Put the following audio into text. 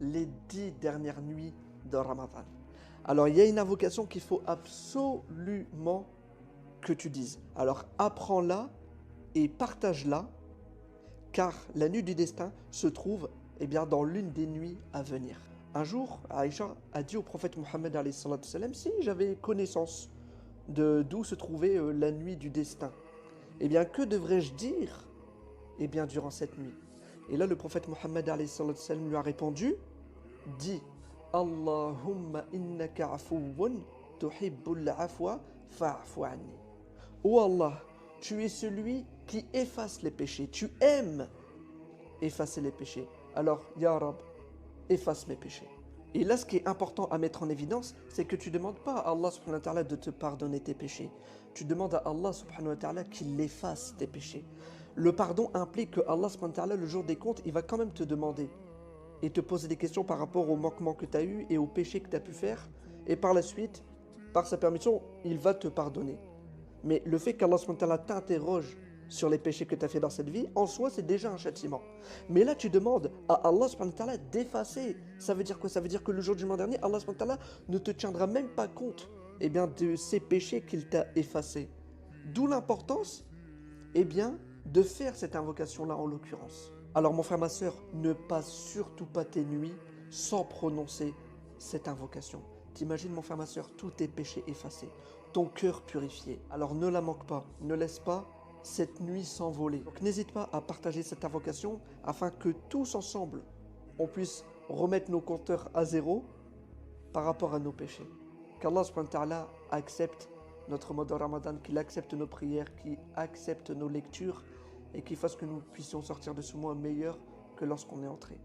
les 10 dernières nuits de Ramadan. Alors, il y a une invocation qu'il faut absolument que tu dises. Alors, apprends-la et partage-la, car la nuit du destin se trouve bien, dans l'une des nuits à venir. Un jour, Aïcha a dit au prophète Mohammed alayhi salatu wassalam, si j'avais connaissance de d'où se trouvait la nuit du destin, bien, que devrais-je dire bien, durant cette nuit? Et là, le prophète Mohammed alayhi salatu wassalam lui a répondu, dis Allahumma innaka afuwun tuhibbul afwa fa'fu anni. Oh Allah, tu es celui qui efface les péchés. Tu aimes effacer les péchés. Alors, Ya Rab, efface mes péchés. Et là, ce qui est important à mettre en évidence, c'est que tu ne demandes pas à Allah subhanahu wa ta'ala de te pardonner tes péchés. Tu demandes à Allah subhanahu wa ta'ala qu'il efface tes péchés. Le pardon implique que Allah subhanahu wa ta'ala, le jour des comptes, il va quand même te demander et te poser des questions par rapport aux manquements que tu as eus et aux péchés que tu as pu faire. Et par la suite, par sa permission, il va te pardonner. Mais le fait qu'Allah subhanahu wa ta'ala t'interroge sur les péchés que tu as fait dans cette vie, en soi, c'est déjà un châtiment. Mais là, tu demandes à Allah subhanahu wa ta'ala d'effacer. Ça veut dire quoi? Ça veut dire que le jour du jugement dernier, Allah subhanahu wa ta'ala ne te tiendra même pas compte bien, de ces péchés qu'il t'a effacés. D'où l'importance bien, de faire cette invocation-là en l'occurrence. Alors mon frère, ma soeur, ne passe surtout pas tes nuits sans prononcer cette invocation. T'imagines mon frère, ma soeur, tous tes péchés effacés, ton cœur purifié. Alors ne la manque pas, ne laisse pas cette nuit s'envoler. Donc n'hésite pas à partager cette invocation afin que tous ensemble, on puisse remettre nos compteurs à zéro par rapport à nos péchés. Qu'Allah subhanahu wa ta'ala accepte notre mois de Ramadan, qu'il accepte nos prières, qu'il accepte nos lectures et qu'il fasse que nous puissions sortir de ce mois meilleur que lorsqu'on est entré.